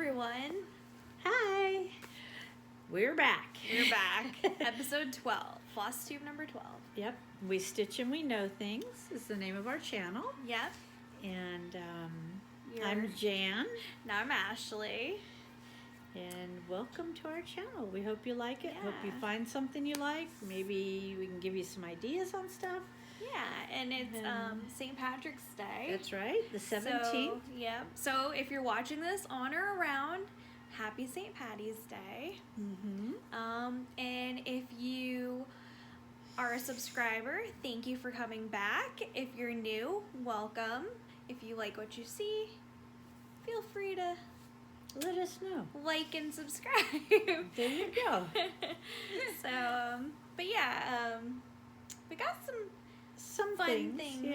everyone. Hi. We're back. We're back. Episode 12. Flosstube number 12. Yep. We Stitch and We Know Things is the name of our channel. Yep. And I'm Jan. Now I'm Ashley. And welcome to our channel. We hope you like it. Yeah. Hope you find something you like. Maybe we can give you some ideas on stuff. Yeah, and it's St. Patrick's Day. That's right, the 17th. So, yep. So if you're watching this on or around, happy St. Patty's Day. Mm-hmm. And if you are a subscriber, thank you for coming back. If you're new, welcome. If you like what you see, feel free to let us know. Like and subscribe. There you go. So, but yeah, we got some fun things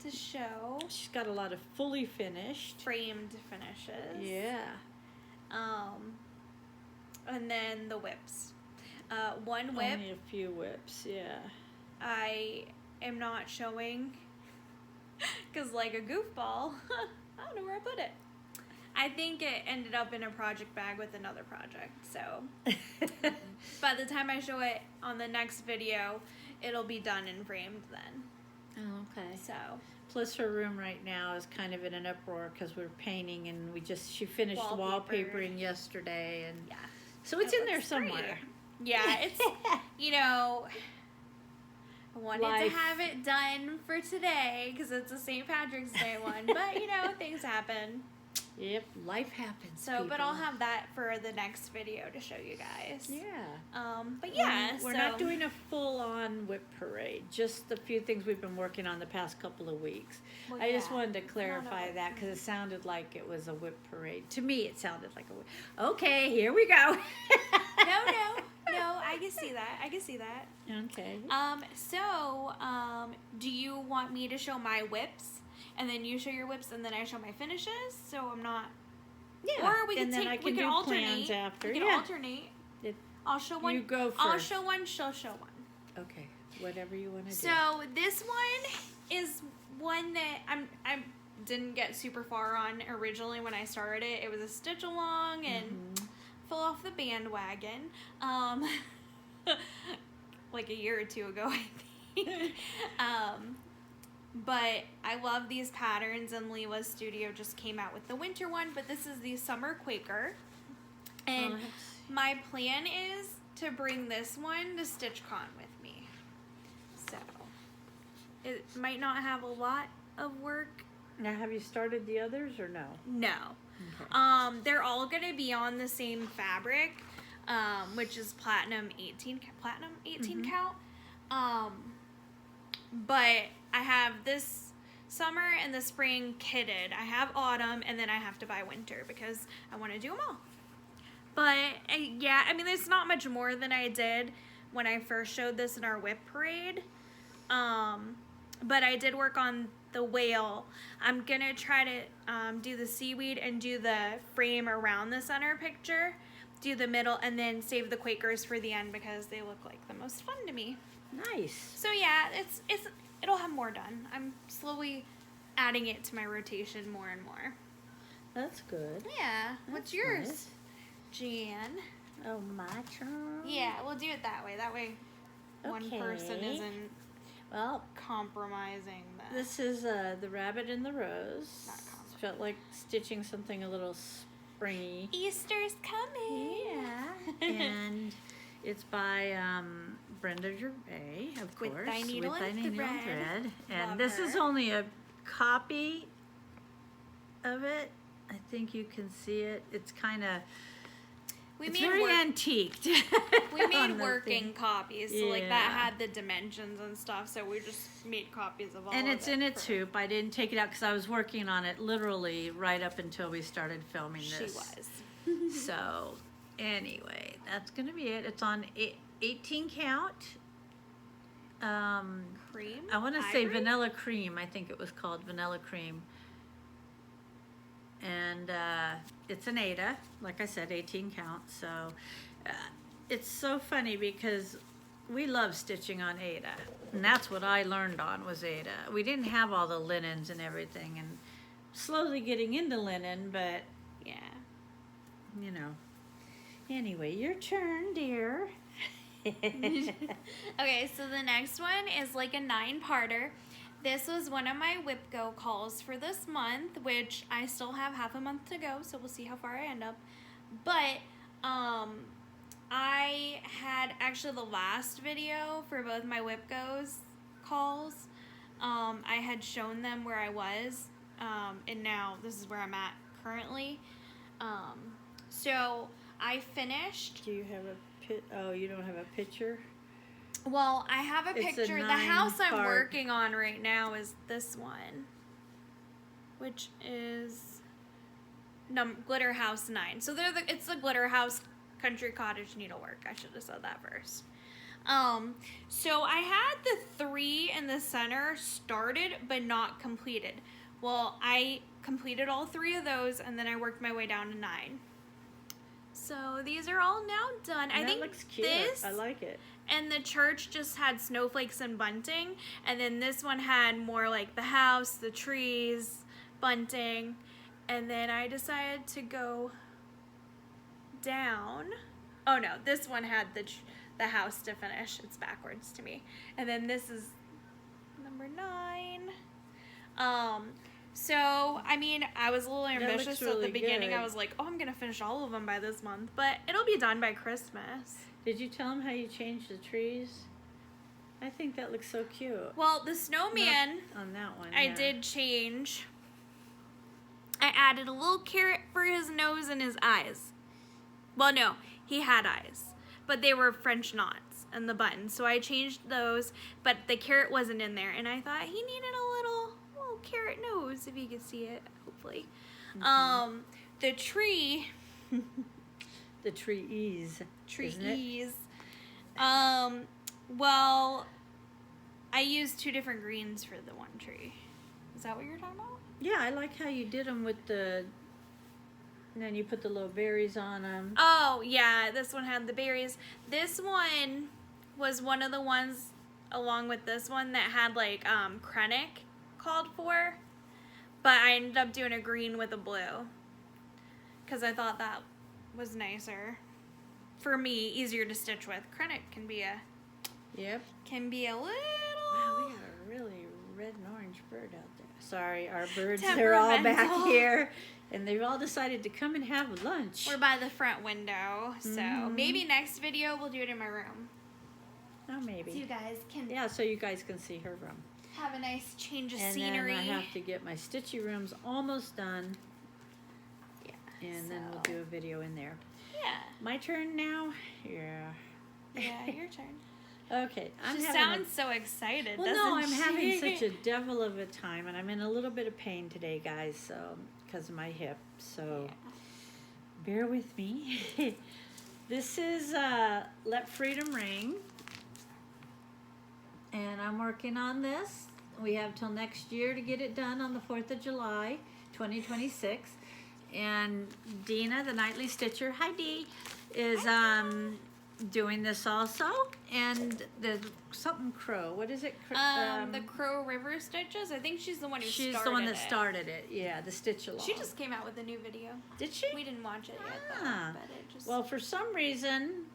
to show. She's got a lot of fully finished. Framed finishes. Yeah. And then the whips. One whip. Only a few whips, yeah. I am not showing because like a goofball, I don't know where I put it. I think it ended up in a project bag with another project, so by the time I show it on the next video, it'll be done and framed then. Oh, okay. So. Plus her room right now is kind of in an uproar because we're painting and she finished wallpapering yesterday, and yeah. So it's in there somewhere. Great. Yeah, it's, I wanted to have it done for today because it's a St. Patrick's Day one, but things happen. Yep, life happens. So, people. but I'll have that for the next video to show you guys. Yeah. But yeah, we're not doing a full-on whip parade. Just the few things we've been working on the past couple of weeks. Well, I just wanted to clarify that because it sounded like it was a whip parade. To me, it sounded like a whip. Okay, here we go. No, I can see that. Okay. So, do you want me to show my whips? And then you show your whips, and then I show my finishes. So I'm not. Yeah. Or we can we can alternate. We can alternate. I'll show one. You go first. I'll show one. She'll show one. Okay. Whatever you want to do. So this one is one that I didn't get super far on originally when I started it. It was a stitch along and fell off the bandwagon. Like a year or two ago, I think. But I love these patterns, and Leewa's Studio just came out with the winter one, but this is the Summer Quaker. And my plan is to bring this one to StitchCon with me. So, it might not have a lot of work. Now, have you started the others or no? No. Okay. They're all going to be on the same fabric, which is platinum 18 count. But I have this summer and the spring kitted. I have autumn, and then I have to buy winter because I want to do them all. But there's not much more than I did when I first showed this in our whip parade. But I did work on the whale. I'm gonna try to do the seaweed and do the frame around the center picture, do the middle, and then save the Quakers for the end because they look like the most fun to me. Nice. So yeah, it'll have more done. I'm slowly adding it to my rotation more and more. That's good. Yeah. What's yours, nice. Jan? Oh, my turn. Yeah, we'll do it that way. That way, one person isn't compromising. This is the Rabbit in the Rose. Felt like stitching something a little springy. Easter's coming. Yeah. And it's by Brenda Gervais, of course. With Thy Needle and Thread. And this is only a copy of it. I think you can see it. It's kind of... It's very antiqued. We made working copies, so like that had the dimensions and stuff, so we just made copies of all of it. And it's in its hoop. I didn't take it out because I was working on it literally right up until we started filming this. She was. So, anyway, that's going to be it. It's on 18 count. Cream? I want to say vanilla cream. I think it was called vanilla cream. And it's an Aida, like I said, 18 count. So it's so funny because we love stitching on Aida, and that's what I learned on was Aida. We didn't have all the linens and everything, and slowly getting into linen, but yeah, you know. Anyway, your turn, dear. Okay, so the next one is like a 9-parter. This was one of my Whip Go calls for this month, which I still have half a month to go, so we'll see how far I end up. But I had actually the last video for both my Whip Go's calls. I had shown them where I was, and now this is where I'm at currently. So I finished. Do you have a Oh, you don't have a picture? Well, I have a It's a picture. The house I'm 9-part. working on right now is this one, which is Glitter House 9. So it's the Glitter House Country Cottage Needlework. I should have said that first. So I had the 3 in the center started but not completed. Well, I completed all 3 of those, and then I worked my way down to 9. So these are all now done. I think looks cute. this I like it. and the church just had snowflakes and bunting, and then this one had more like the house, the trees, bunting, and then I decided to go down. Oh no, this one had the house to finish. It's backwards to me. And then this is number 9. So, I mean, I was a little ambitious really at the beginning. good. I was like, oh, I'm going to finish all of them by this month. But it'll be done by Christmas. Did you tell them how you changed the trees? I think that looks so cute. Well, the snowman, Not on that one. I yeah. did change. I added a little carrot for his nose and his eyes. Well, no, he had eyes. But they were French knots and the buttons. So I changed those, but the carrot wasn't in there. And I thought he needed a little carrot nose, if you could see it, hopefully. The tree... The trees. Trees. Well, I used 2 different greens for the one tree. Is that what you're talking about? Yeah, I like how you did them with the... And then you put the little berries on them. Oh, yeah, this one had the berries. This one was one of the ones, along with this one, that had, like, Krennic called for. But I ended up doing a green with a blue. Because I thought that was nicer. For me, easier to stitch with. Krennic can be a... Yep. Can be a little... Wow, we got a really red and orange bird out there. Sorry, our birds are all back Temperamental. here. And they've all decided to come and have lunch. We're by the front window, so maybe next video we'll do it in my room. Oh, maybe. So you guys can Yeah, so you guys can see her room. have a nice change of And scenery. then I have to get my stitchy rooms almost done. Yeah. And then we'll do a video in there. Yeah. My turn now? Yeah. Yeah, your turn. Okay. She having sounds so excited. Well, doesn't no, I'm she? having such a devil of a time, and I'm in a little bit of pain today, guys, so because of my hip. So bear with me. This is Let Freedom Ring, and I'm working on this. We have till next year to get it done on the 4th of July, 2026. And Dina, the Nightly Stitcher, hi Dee, is doing this also. And the something crow. What is it? The Crow River Stitches. I think she's the one who started it. She's the one that started it. Yeah, the stitch along. She just came out with a new video. Did she? We didn't watch it yet, though. Ah. But it just... Well, for some reason,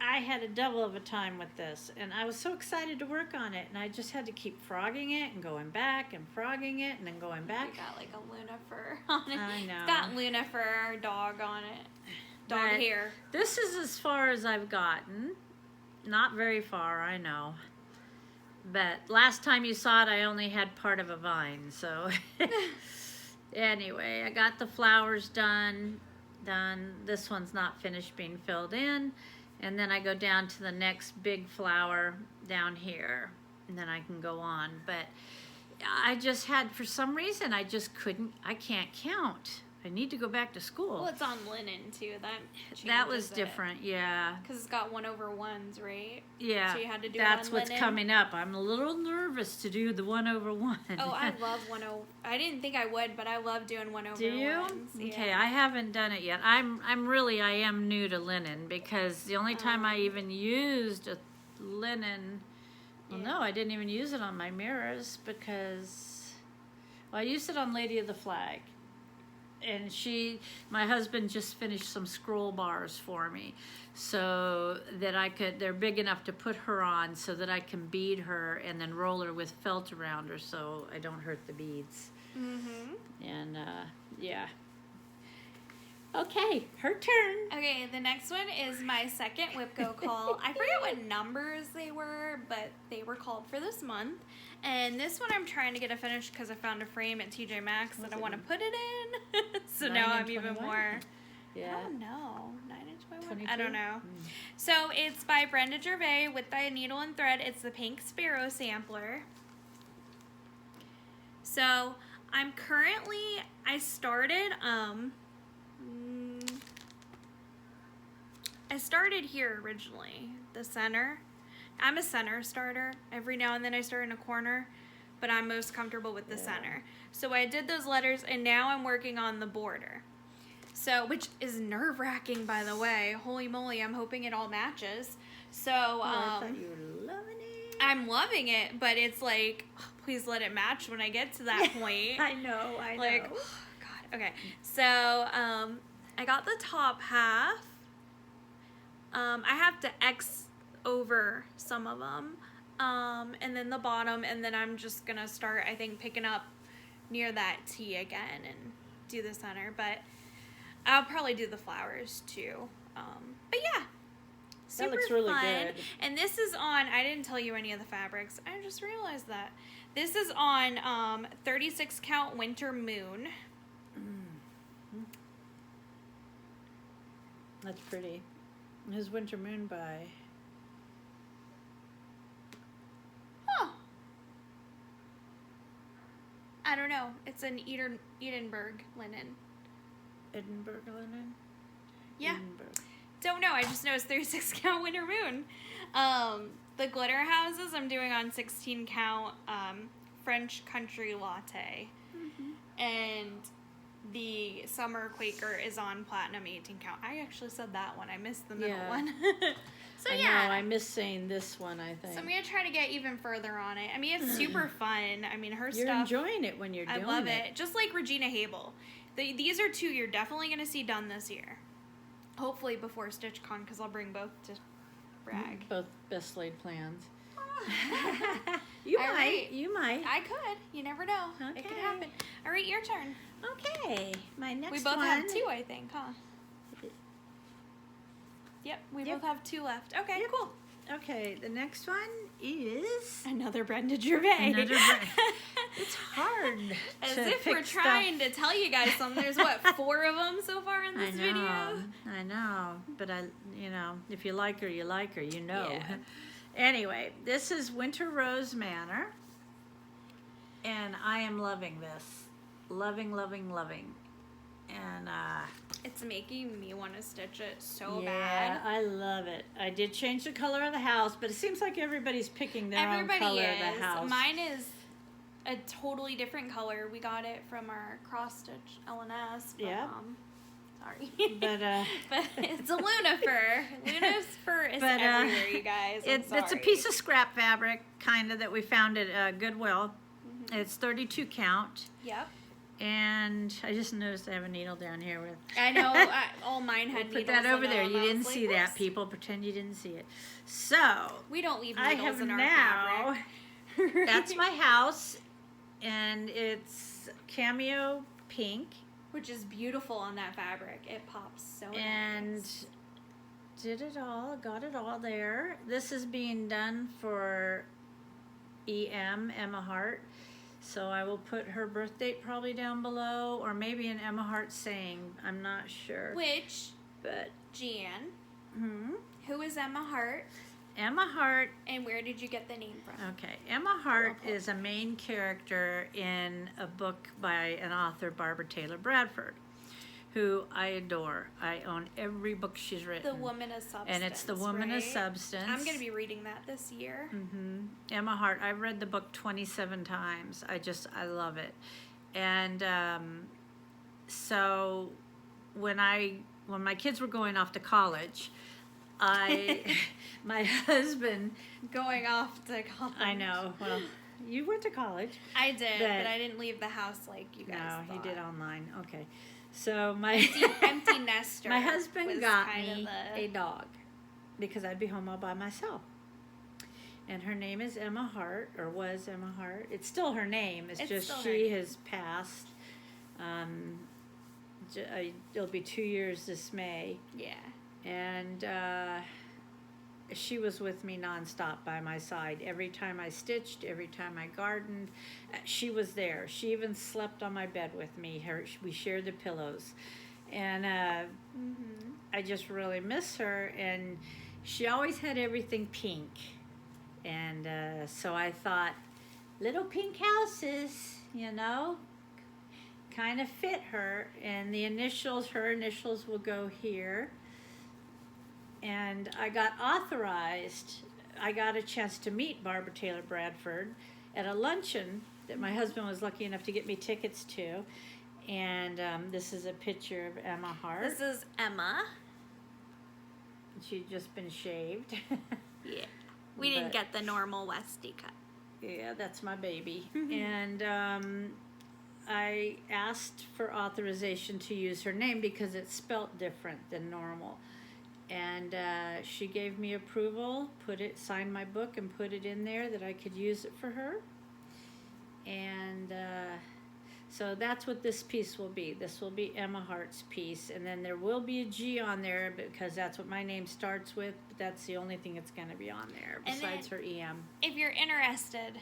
I had a double of a time with this, and I was so excited to work on it, and I just had to keep frogging it and going back and frogging it and then going back. We got like a Luna fur on it. I know. It's got Luna fur, our dog on it. Dog But hair. This is as far as I've gotten. Not very far, I know. But last time you saw it, I only had part of a vine, so... Anyway, I got the flowers done. This one's not finished being filled in. And then I go down to the next big flower down here. And then I can go on. But I just had, for some reason, I can't count. I need to go back to school. Well, it's on linen, too. That was different, yeah. Because it's got 1/1s, right? Yeah, So you had to do that's it on what's linen? coming up. I'm a little nervous to do the 1/1. Oh, I love 10. I didn't think I would, but I love doing 1/1s. Do you? Yeah. Okay, I haven't done it yet. I am new to linen because the only time I even used a linen, well, no, I didn't even use it on my mirrors because, well, I used it on Lady of the Flag. and my husband just finished some scroll bars for me, so that they're big enough to put her on, so that I can bead her and then roll her with felt around her, so I don't hurt the beads. And yeah. Okay, her turn. Okay, the next one is my second WIPCO call. I forget what numbers they were, but they were called for this month. And this one I'm trying to get a finish because I found a frame at TJ Maxx that I want to put it in. So now I'm even more. Yeah. I don't know. 9 and 21? 22? I don't know. So it's by Brenda Gervais with the needle and thread. It's the Pink Sparrow sampler. So I'm currently, I started here originally, the center. I'm a center starter. Every now and then I start in a corner, but I'm most comfortable with the center. So I did those letters, and now I'm working on the border. So, which is nerve-wracking, by the way. Holy moly, I'm hoping it all matches. So, I thought you were loving it. I'm loving it, but it's like, oh, please let it match when I get to that point. I know. Like, oh, God. Okay. So, I got the top half. I have to X over some of them. And then the bottom, and then I'm just gonna start, I think, picking up near that T again and do the center, but I'll probably do the flowers too. But yeah, super that looks really fun. good. And this is on, I didn't tell you any of the fabrics, I just realized that. This is on 36 count Winter Moon. That's pretty. Who's Winter Moon by? Oh, I don't know. It's an Edinburgh linen. Edinburgh linen? Yeah. Edinburgh. Don't know. I just know it's 36 count Winter Moon. The glitter houses I'm doing on 16 count French Country Latte. And the Summer Quaker is on Platinum 18 count. I actually said that one. I missed the middle one. So I yeah. know, I missed saying this one, I think. So I'm going to try to get even further on it. I mean, it's super fun. I mean, her You're stuff. You're enjoying it when you're doing it. I love it. Just like Regina Hable. These are two you're definitely going to see done this year. Hopefully before StitchCon, because I'll bring both to brag. Both best laid plans. You might. I could. You never know. Okay. It could happen. All right, your turn. Okay, my next one. We both have two, I think, huh? Yep, we both have two left. Okay, cool. Okay, the next one is another Brenda Gervais. It's hard. As if we're trying to tell you guys something. There's what, 4 of them so far in this video? I know, but if you like her, you like her. Yeah. Anyway, this is Winter Rose Manor, and I am loving this. Loving. And it's making me want to stitch it so yeah, bad. I love it. I did change the color of the house, but it seems like everybody's picking their own color of the house. Mine is a totally different color. We got it from our cross stitch LNS. Yeah. Sorry. But it's a Luna fur. Luna's fur is everywhere, you guys. It's a piece of scrap fabric, kind of, that we found at Goodwill. It's 32 count. Yep. And I just noticed I have a needle down here with. I know. All mine had needles. Put that over there. You didn't see that, whoops. people. Pretend you didn't see it. So we don't leave needles in our now. fabric. That's my house, and it's cameo pink, which is beautiful on that fabric. It pops so and nice. Did it all. Got it all there. This is being done for Emma Hart. So I will put her birth date probably down below, or maybe an Emma Hart saying. I'm not sure. But Jan, Hmm? Who is Emma Hart? Emma Hart. And where did you get the name from? Okay. Emma Hart is a main character in a book by an author, Barbara Taylor Bradford, who I adore. I own every book she's written. The Woman of Substance. And it's The Woman of right? Substance. I'm going to be reading that this year. Emma Hart. I've read the book 27 times. I love it. And so when my kids were going off to college, my husband going off to college. I know. Well, you went to college. I did, but I didn't leave the house like you guys No, thought. he did online. Okay. So my empty nester. my husband was got kind of me a dog because I'd be home all by myself. And her name is Emma Hart, or was Emma Hart. It's still her name. It's just still her she name. has passed. It'll be 2 years this May. Yeah. And she was with me nonstop by my side. Every time I stitched, every time I gardened, she was there. She even slept on my bed with me. We shared the pillows. And I just really miss her. And she always had everything pink. And so I thought, little pink houses, you know, kind of fit her. And her initials will go here. And I got authorized. I got a chance to meet Barbara Taylor Bradford at a luncheon that my husband was lucky enough to get me tickets to. And this is a picture of Emma Hart. This is Emma. She'd just been shaved. Yeah. We didn't get the normal Westie cut. Yeah, that's my baby. And I asked for authorization to use her name because it's spelt different than normal. And she gave me approval, signed my book and put it in there that I could use it for her. And so that's what this piece will be. This will be Emma Hart's piece. And then there will be a G on there because that's what my name starts with. But that's the only thing that's going to be on there besides her EM. If you're interested,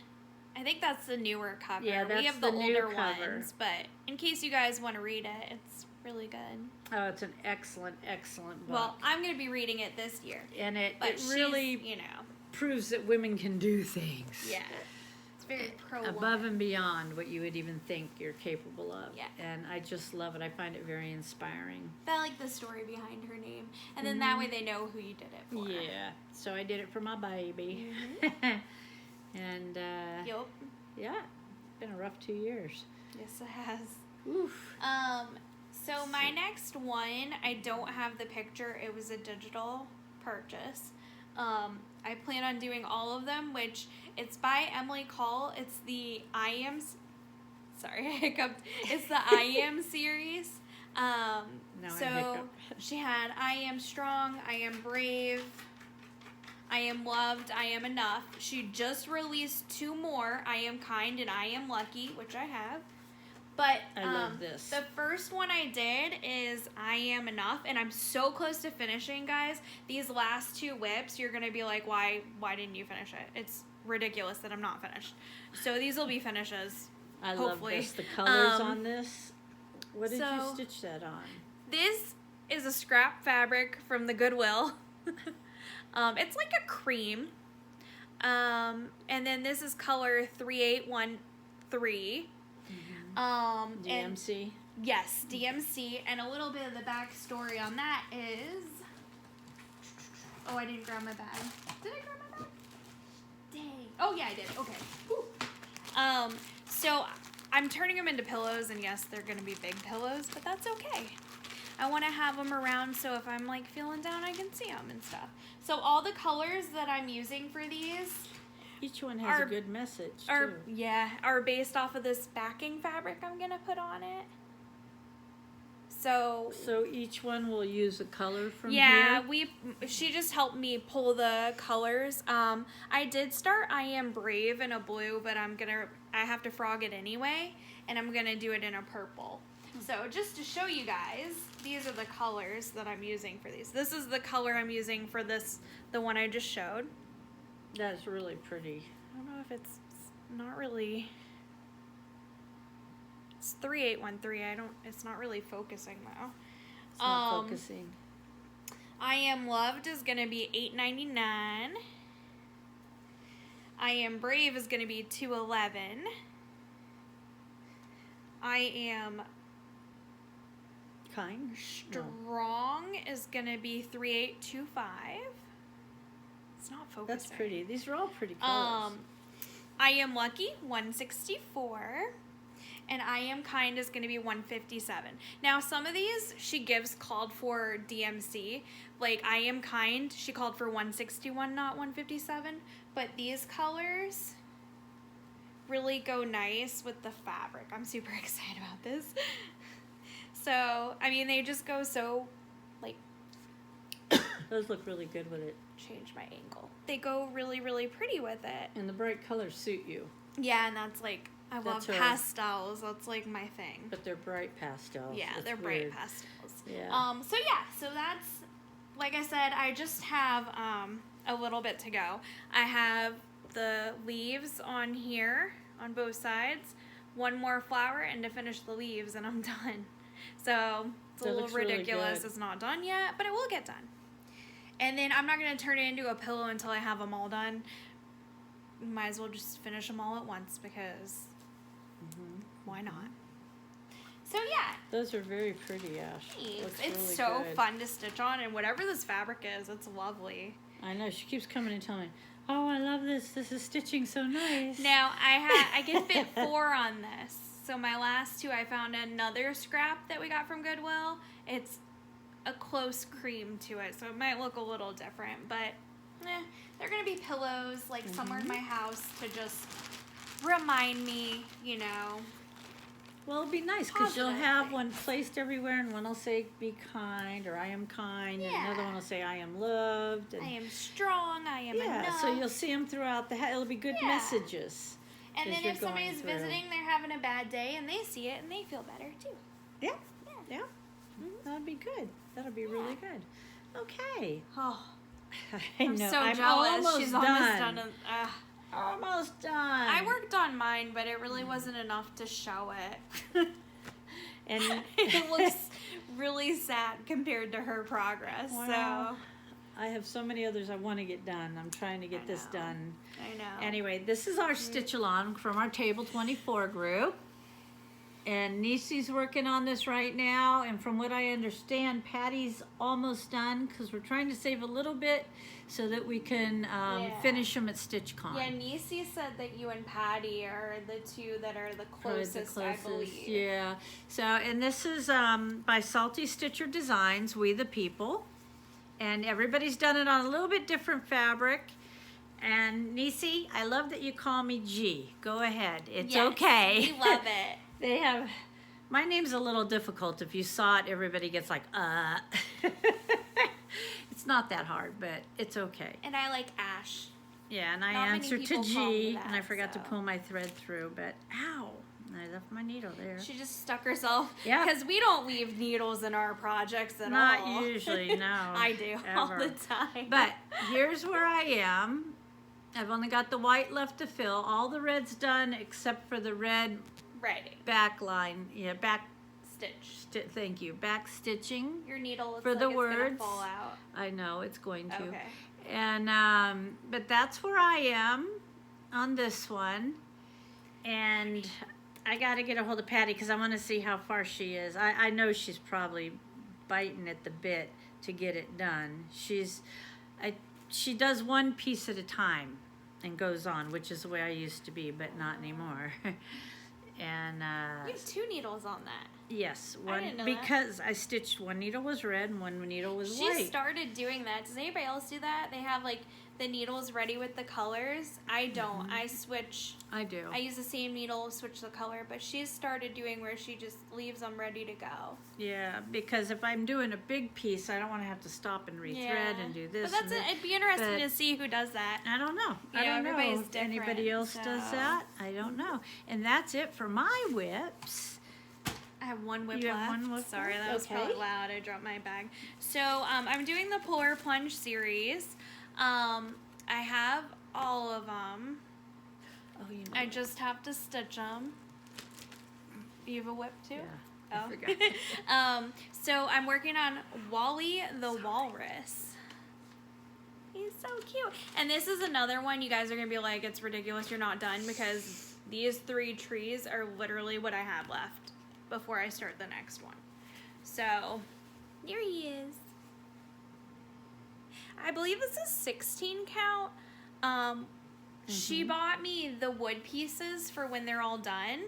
I think that's the newer cover. Yeah, that's we have the the new older cover. ones. But in case you guys want to read it, it's really good. Oh, it's an excellent, excellent book. Well, I'm going to be reading it this year. And it But really she's, proves that women can do things. Yeah. It's very pro-woman. Above and beyond what you would even think you're capable of. Yeah. And I just love it. I find it very inspiring. I like the story behind her name. And then that way they know who you did it for. Yeah. So I did it for my baby. And, Yup. yeah, it's been a rough 2 years. Yes, it has. Oof. So my next one, I don't have the picture. It was a digital purchase. I plan on doing all of them, which it's by Emily Call. It's the sorry, I hiccuped. It's the I Am series. So she had I Am Strong, I Am Brave, I Am Loved, I Am Enough. She just released 2 more, I Am Kind and I Am Lucky, which I have. But I love this. The first one I did is I Am Enough, and I'm so close to finishing, guys. These last 2 whips, you're going to be like, why didn't you finish it? It's ridiculous that I'm not finished. So these will be finishes, hopefully. Love this. The colors on this. What did you stitch that on? This is a scrap fabric from the Goodwill. It's like a cream. And then this is color 3813. DMC? Yes, DMC. And a little bit of the backstory on that is... Oh, I didn't grab my bag. Did I grab my bag? Dang. Oh, yeah, I did. Okay. Whew. So I'm turning them into pillows, and yes, they're going to be big pillows, but that's okay. I want to have them around so if I'm, like, feeling down, I can see them and stuff. So all the colors that I'm using for these... Each one has a good message, too. Are based off of this backing fabric I'm going to put on it. So each one will use a color from here? here? She just helped me pull the colors. I did start I Am Brave in a blue, but I have to frog it anyway, and I'm going to do it in a purple. So just to show you guys, these are the colors that I'm using for these. This is the color I'm using for the one I just showed. That's really pretty. I don't know if it's not really... It's 3813. It's not really focusing though. It's not focusing. I Am Loved is going to be $8.99. I Am Brave is going to be $2.11. I Am Kind? Strong is going to be $3.825. It's not focusing. That's pretty. These are all pretty colors. I Am Lucky, $164. And I Am Kind is going to be $157. Now, some of these she called for DMC. Like I Am Kind, she called for $161, not $157. But these colors really go nice with the fabric. I'm super excited about this. So, I mean, they just go so, like, Those look really good with it. change my angle. They go really, really pretty with it. And the bright colors suit you. Yeah, and that's like, I love That's her. pastels. That's like my thing. But they're bright pastels. Yeah, It's they're weird. bright pastels. Yeah. So that's, like I said, I just have a little bit to go. I have the leaves on here, on both sides. One more flower, and to finish the leaves, and I'm done. So it's a That little looks really ridiculous. good. It's not done yet, but it will get done. And then I'm not going to turn it into a pillow until I have them all done. Might as well just finish them all at once because why not? So yeah, Those are very pretty, Ash. thanks. Looks It's really so good. fun to stitch on, and whatever this fabric is, it's lovely. I know. She keeps coming and telling me, "Oh, I love this. This is stitching so nice." Now I can fit 4 on this. So my last 2, I found another scrap that we got from Goodwill. It's a close cream to it, so it might look a little different, but they're gonna be pillows like somewhere in my house to just remind me, you know. Well, it'll be nice because you'll Positive have things. one placed everywhere, and one will say "Be kind" or "I am kind," and another Yeah. one will say "I am loved." And I am strong. I am yeah, enough. so you'll see them throughout the. It'll be good Yeah. messages. and as then you're if going somebody's through. visiting, they're having a bad day, and they see it and they feel better too. Yeah, Yeah. yeah, that'd be good. That'll be really good. Okay. Oh, I I'm know. so I'm jealous. almost She's done. almost done. Almost done. I worked on mine, but it really wasn't enough to show it. And It looks really sad compared to her progress. Wow. I have so many others I want to get done. I'm trying to get this know. done. So I know. Anyway, this is our stitch along from our Table 24 group. And Nisi's working on this right now. And from what I understand, Patty's almost done because we're trying to save a little bit so that we can finish them at StitchCon. Yeah, Nisi said that you and Patty are the 2 that are the Probably closest, I believe. Yeah. So, and this is by Salty Stitcher Designs, We the People. And everybody's done it on a little bit different fabric. And Nisi, I love that you call me G. Go ahead. It's Yes, okay. We love it. They have, my name's a little difficult. If you saw it, everybody gets like, It's not that hard, but it's okay. And I like Ash. Yeah, and I Not many answer to people call me G, that, and I forgot to so. pull my thread through, but ow, I left my needle there. She just stuck herself. Yeah. Because we don't leave needles in our projects at all. Not usually, no. I do all ever. the time. But here's where I am. I've only got the white left to fill. All the red's done except for the red Ready. back line. Yeah, back. Stitch. Thank you. Back stitching. Your needle looks For like the it's words. gonna fall out. I know it's going to. Okay. And but that's where I am on this one. And I got to get a hold of Patty because I want to see how far she is. I know she's probably biting at the bit to get it done. She does one piece at a time and goes on, which is the way I used to be, but not anymore. And You have 2 needles on that. yes, I one didn't know that. because I stitched one needle was red and one needle was She white. started doing that. Does anybody else do that? They have like the needles ready with the colors. I don't. I switch. I do. I use the same needle, switch the color, but she's started doing where she just leaves them ready to go. Yeah, because if I'm doing a big piece, I don't want to have to stop and rethread and do this. But that's and it. It'd be interesting but- to see who does that. I don't know. I Yeah, don't know everybody's if anybody different, else does so. that. I don't know. And that's it for my whips. I have one whip You left. have one whip Sorry, left? that was Okay. probably loud. I dropped my bag. So I'm doing the Polar Plunge series. I have all of them. Oh, you know. I just have to stitch them. You have a whip too? Yeah, I forgot. So I'm working on Wally the Walrus. He's so cute. And this is another one you guys are going to be like, it's ridiculous you're not done because these 3 trees are literally what I have left before I start the next one. So, here he is. I believe this is 16 count. She bought me the wood pieces for when they're all done.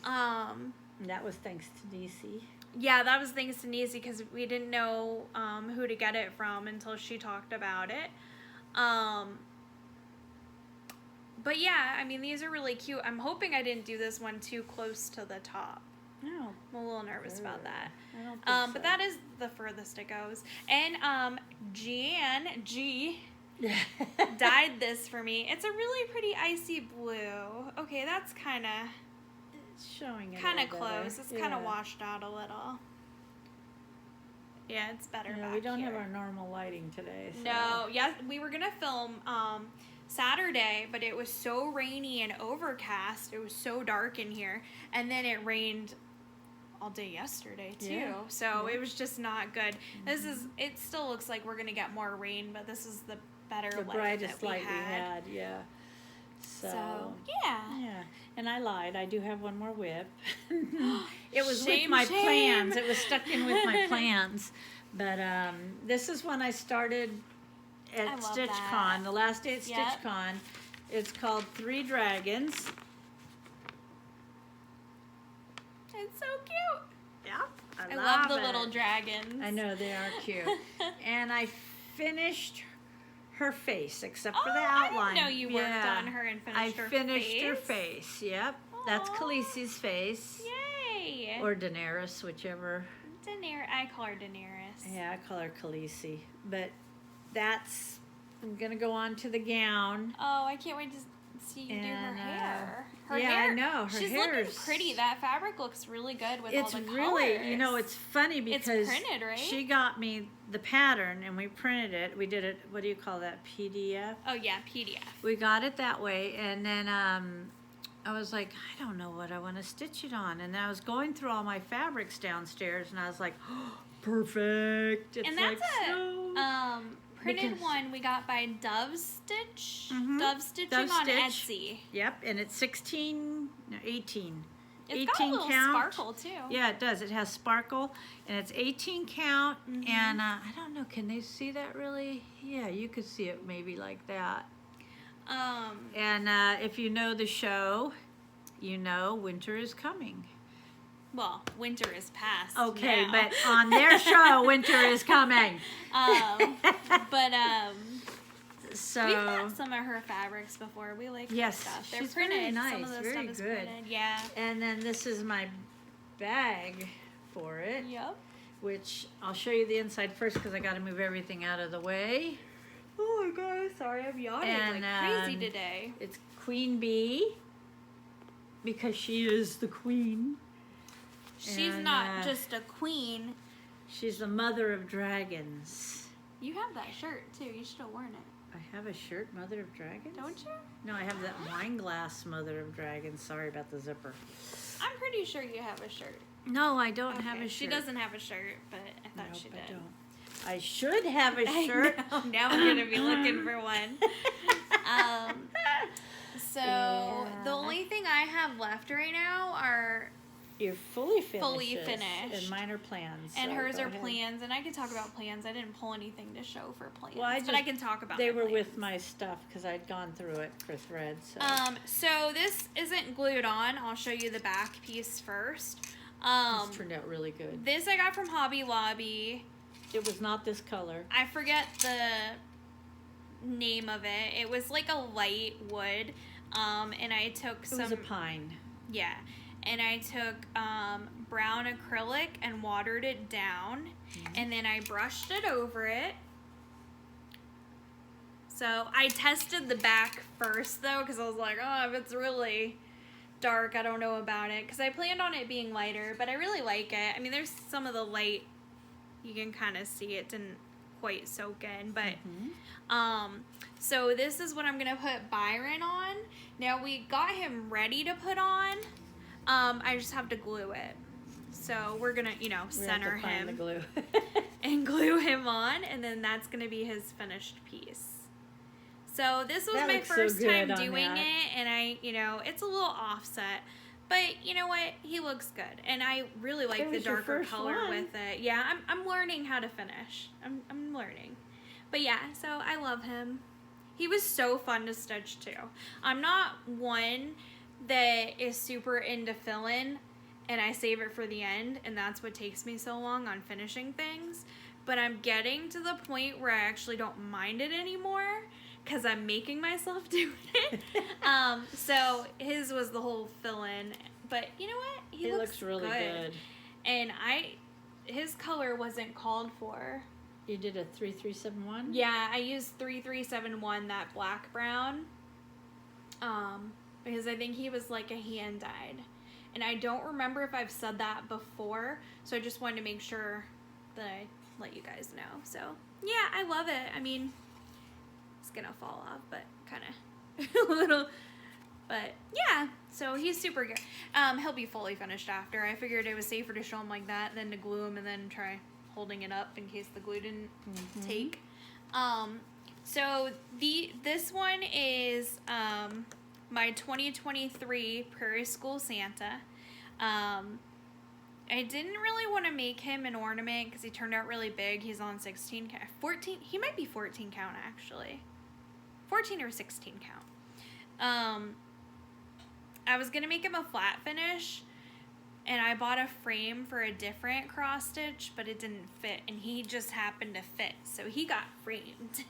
That was thanks to DC. Yeah, that was thanks to Nisi because we didn't know who to get it from until she talked about it. But yeah, I mean, these are really cute. I'm hoping I didn't do this one too close to the top. No. I'm a little nervous about that. I don't think so. But that is the furthest it goes. And Jan G dyed this for me. It's a really pretty icy blue. Okay, that's kind of showing it kind a of little better. close. It's kind of washed out a little. Yeah, it's better back we don't here. have our normal lighting today. So. No, yes, we were gonna film Saturday, but it was so rainy and overcast. It was so dark in here, and then it rained all day yesterday too. Yeah. So it was just not good. This is. It still looks like we're gonna get more rain, but this is the better The light brightest that we light had. we had, yeah. So yeah. yeah, and I lied. I do have one more whip. It was with Shame, my shame. plans. It was stuck in with my plans. But this is when I started I at love StitchCon, that. the last day at Yep. StitchCon. It's called 3 Dragons. It's so cute. Yeah, I love the it. little dragons. I know, they are cute. And I finished her face, except for the I outline. didn't know you worked Yeah. on her and finished I her finished her face. face, yep. That's Aw. Khaleesi's face. Yay. Or Daenerys, whichever. I call her Daenerys. Yeah, I call her Khaleesi. But that's, I'm going to go on to the gown. Oh, I can't wait to see you do her And, hair. Her yeah, hair. I know. Her She's hair's looking pretty. That fabric looks really good with all It's the really, colors. you know, it's funny because printed, right? she got me the pattern and we printed it. We did it, what do you call that, PDF? Oh, yeah, PDF. We got it that way, and then I was like, I don't know what I want to stitch it on. And then I was going through all my fabrics downstairs, and I was like, oh, perfect. It's And that's like a printed because- one we got by Dove Stitch. Mhm. Dove Stitching Dove on Stitch. Etsy. Yep, and it's 18. It's got a little count. sparkle, too. Yeah, it does. It has sparkle, and it's 18 count. Mhm. And I don't know, can they see that really? Yeah, you could see it maybe like that. And if you know the show, you know winter is coming. Well, winter is past. Okay, now. but on their show, winter is coming. But So we've got some of her fabrics before. We like Yes, her stuff. They're she's printed. very nice, Some of the very stuff is good. printed. Yeah. and then this is my bag for it, Yep. which I'll show you the inside first because I got to move everything out of the way. Oh my god, sorry, I'm yawning And, like crazy today. It's Queen Bee because she is the queen. She's and, not just a queen. She's the mother of dragons. You have that shirt too. You should have worn it. I have a shirt, Mother of Dragons? Don't you? No, I have that wine glass, Mother of Dragons. Sorry about the zipper. I'm pretty sure you have a shirt. No, I don't have a Okay, shirt. she doesn't have a shirt, but I thought Nope, she did. I don't. I should have a shirt. Now I'm gonna be looking for one. So Yeah. the only thing I have left right now are You're fully finished. Fully finished. And mine are plans. and so hers go are ahead. plans, and I can talk about plans. I didn't pull anything to show for plans, Well, but I can talk about. They my were plans. with my stuff because I'd gone through it for threads. So. So this isn't glued on. I'll show you the back piece first. This turned out really good. This I got from Hobby Lobby. It was not this color. I forget the name of it. It was like a light wood. And I took It some. was a pine. Yeah. And I took brown acrylic and watered it down. And then I brushed it over it. So I tested the back first, though, because I was like, oh, if it's really dark, I don't know about it. Because I planned on it being lighter, but I really like it. I mean, there's some of the light, you can kind of see it didn't quite soak in. But, so this is what I'm going to put Byron on. Now, we got him ready to put on. I just have to glue it. So we're gonna, center We have to find him the glue. and glue him on, and then that's gonna be his finished piece. So this was That my looks so first time good on doing that. it, and it's a little offset, but you know what? He looks good, and I really like It the was your darker first color one. with it. Yeah, I'm learning how to finish. I'm learning, but yeah. So I love him. He was so fun to stitch too. I'm not one that is super into fill-in, and I save it for the end, and that's what takes me so long on finishing things. But I'm getting to the point where I actually don't mind it anymore because I'm making myself do it. So his was the whole fill-in, But you know what? He looks really good. And his color wasn't called for. You did a 3371? Yeah, I used 3371, that black brown. Because I think he was like a hand dyed. And I don't remember if I've said that before, so I just wanted to make sure that I let you guys know. So, yeah, I love it. I mean, it's gonna fall off, but kind of a little. But, yeah, so he's super good. He'll be fully finished after. I figured it was safer to show him like that than to glue him and then try holding it up in case the glue didn't take. So this one is my 2023 Prairie School Santa. I didn't really want to make him an ornament because he turned out really big. He's on 16 count, 14. He might be 14 count actually, 14 or 16 count. I was gonna make him a flat finish, and I bought a frame for a different cross stitch, but it didn't fit, and he just happened to fit, so he got framed.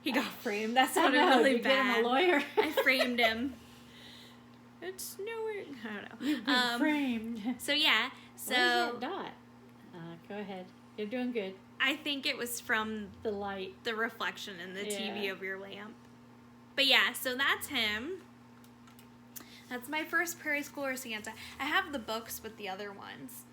He got framed. That sounded really bad. Get him a lawyer. I framed him. It's nowhere. I don't know. You've been framed. So yeah. So what is that dot? Go ahead. You're doing good. I think it was from the light, the reflection in the TV of your lamp. But yeah, so that's him. That's my first Prairie Schooler Santa. I have the books with the other ones.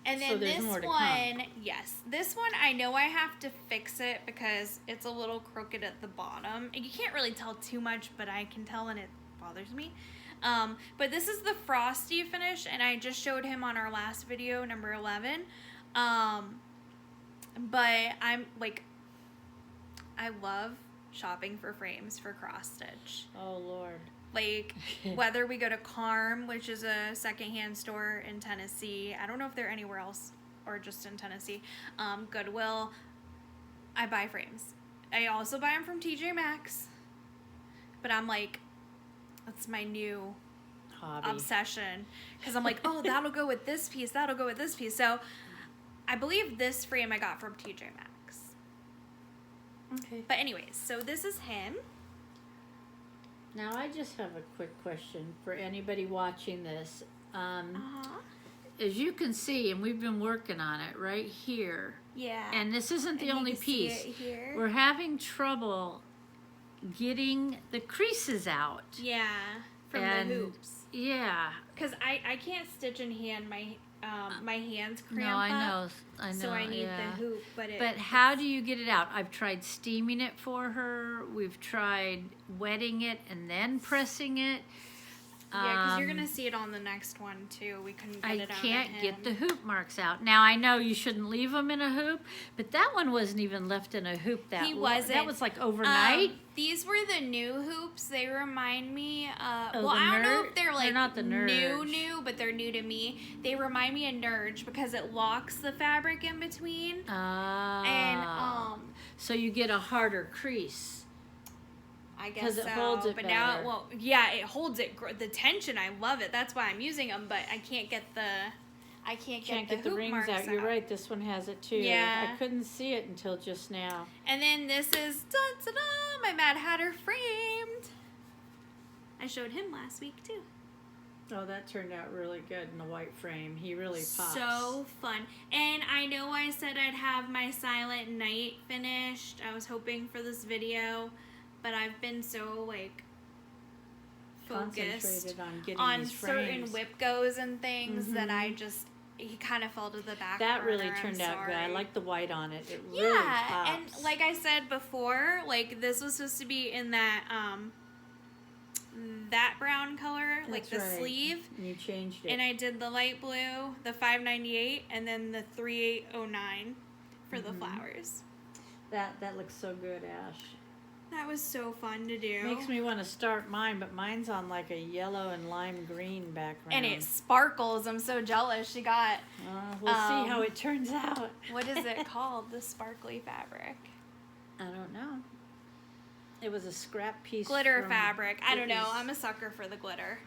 And then this one, yes, this one I know I have to fix it because it's a little crooked at the bottom. And you can't really tell too much, but I can tell and it bothers me. But this is the Frosty finish, and I just showed him on our last video, number 11. But I'm like, I love shopping for frames for cross stitch. Oh Lord. Like, whether we go to Carm, which is a secondhand store in Tennessee, I don't know if they're anywhere else or just in Tennessee, Goodwill, I buy frames. I also buy them from TJ Maxx, but I'm like, that's my new hobby obsession, because I'm like, oh, that'll go with this piece, that'll go with this piece. So I believe this frame I got from TJ Maxx. Okay. But anyways, so this is him. Now, I just have a quick question for anybody watching this. As you can see, and we've been working on it right here. Yeah. And this isn't the only piece. See it here. We're having trouble getting the creases out. Yeah, from the hoops. Yeah. Because I can't stitch in hand. My hands cramp No, I know. So I need the hoop. But how do you get it out? I've tried steaming it for her. We've tried wetting it and then pressing it. Yeah, because you're going to see it on the next one, too. We couldn't get it out. I can't get the hoop marks out. Now, I know you shouldn't leave them in a hoop, but that one wasn't even left in a hoop that He wasn't. That was like overnight. These were the new hoops. They remind me, I don't Nerd? know if they're like They're not the new, but they're new to me. They remind me of Nerge because it locks the fabric in between. And, so you get a harder crease. I guess it holds it but better. now it won't. Yeah, it holds it. The tension, I love it. That's why I'm using them. But I can't get the. I can't get the hoop rings marks out. You're right. This one has it too. Yeah. I couldn't see it until just now. And then this is my Mad Hatter framed. I showed him last week too. Oh, that turned out really good in the white frame. He really pops. So fun. And I know I said I'd have my Silent Night finished. I was hoping for this video. But I've been so, like, focused on these certain whip goes and things that he kind of fell to the back That burner. really turned out good. I like the white on it. It yeah, really pops. And like I said before, like, this was supposed to be in that, that brown color, like the sleeve. And you changed it. And I did the light blue, the 598, and then the 3809 for the flowers. That looks so good, Ash. That was so fun to do. Makes me want to start mine, but mine's on like a yellow and lime green background. And it sparkles. I'm so jealous. She got... we'll see how it turns out. What is it called? The sparkly fabric. I don't know. It was a scrap piece. Glitter fabric. I don't know. I'm a sucker for the glitter.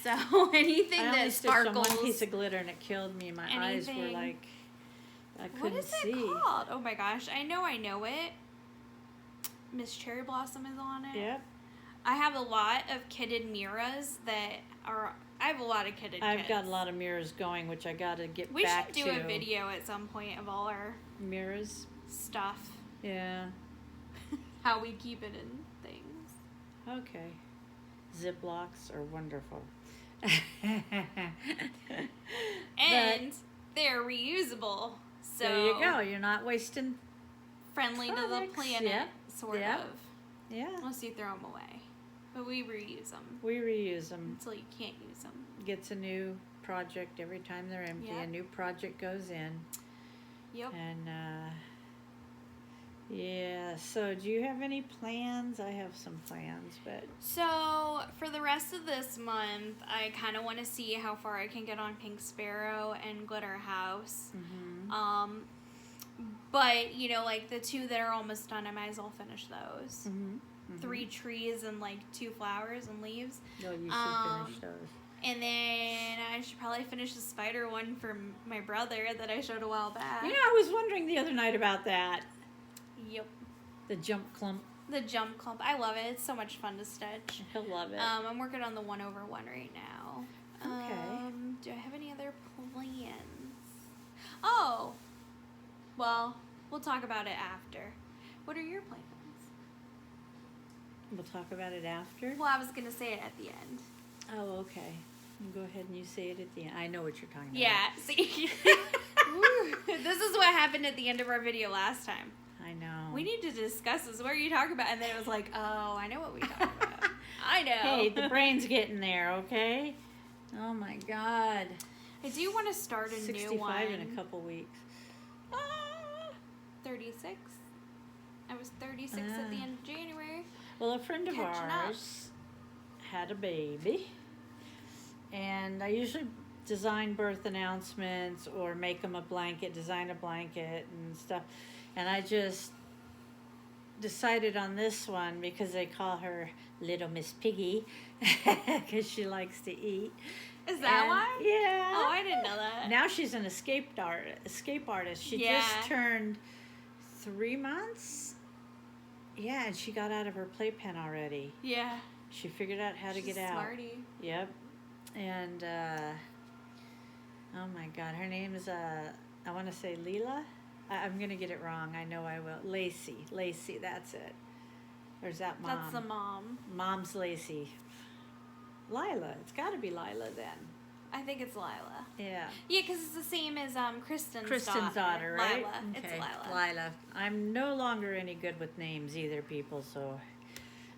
So anything that sparkles. I one piece of glitter and it killed me. My eyes were like... I couldn't see. What is it called? Oh my gosh. I know it. Miss Cherry Blossom is on it. Yep. I have a lot of kitted mirrors that are. I have a lot of kitted. I've got a lot of mirrors going, which I got to get back to. We should do a video at some point of all our mirrors stuff. Yeah. How we keep it in things. Okay. Ziplocs are wonderful. And they're reusable. So there you go. You're not wasting. Friendly to the planet, yeah. sort of. Yeah. Unless you throw them away. But we reuse them. We reuse them. Until you can't use them. Gets a new project every time they're empty. Yep. A new project goes in. Yep. And, yeah. So, do you have any plans? I have some plans, but... So, for the rest of this month, I kind of want to see how far I can get on Pink Sparrow and Glitter House. Mm-hmm. But, you know, like, the 2 that are almost done, I might as well finish those. Mm-hmm. Mm-hmm. 3 trees and, like, 2 flowers and leaves. No, you should finish those. And then I should probably finish the spider one for my brother that I showed a while back. You know, I was wondering the other night about that. Yep. The jump clump. The jump clump. I love it. It's so much fun to stitch. He'll love it. I'm working on the 1/1 right now. Okay. Do I have any other plans? Oh. Well, we'll talk about it after. What are your plans? We'll talk about it after? Well, I was going to say it at the end. Oh, okay. Go ahead and you say it at the end. I know what you're talking about. Yeah. See? This is what happened at the end of our video last time. I know. We need to discuss this. What are you talking about? And then it was like, oh, I know what we talked about. I know. Hey, the brain's getting there, okay? Oh, my God. I do want to start a new one. 65 in a couple weeks. 36. I was 36 at the end of January. Well, a friend of Catching ours had a baby. And I usually design birth announcements or make them a blanket, design a blanket and stuff. And I just decided on this one because they call her Little Miss Piggy because she likes to eat. Is that why? Yeah. Oh, I didn't know that. Now she's an escape artist. She just turned 3 months. Yeah, and she got out of her playpen already. Yeah. She figured out how to get out. Smarty. Yep. And, oh my God, her name is, I want to say Leela. I'm going to get it wrong. I know I will. Lacey, that's it. Or is that Mom? That's the mom. Mom's Lacey. Lila. It's got to be Lila then. I think it's Lila. Yeah. Yeah, because it's the same as Kristen's daughter, right? Lila. Okay. It's Lila. Lila. I'm no longer any good with names either, people, so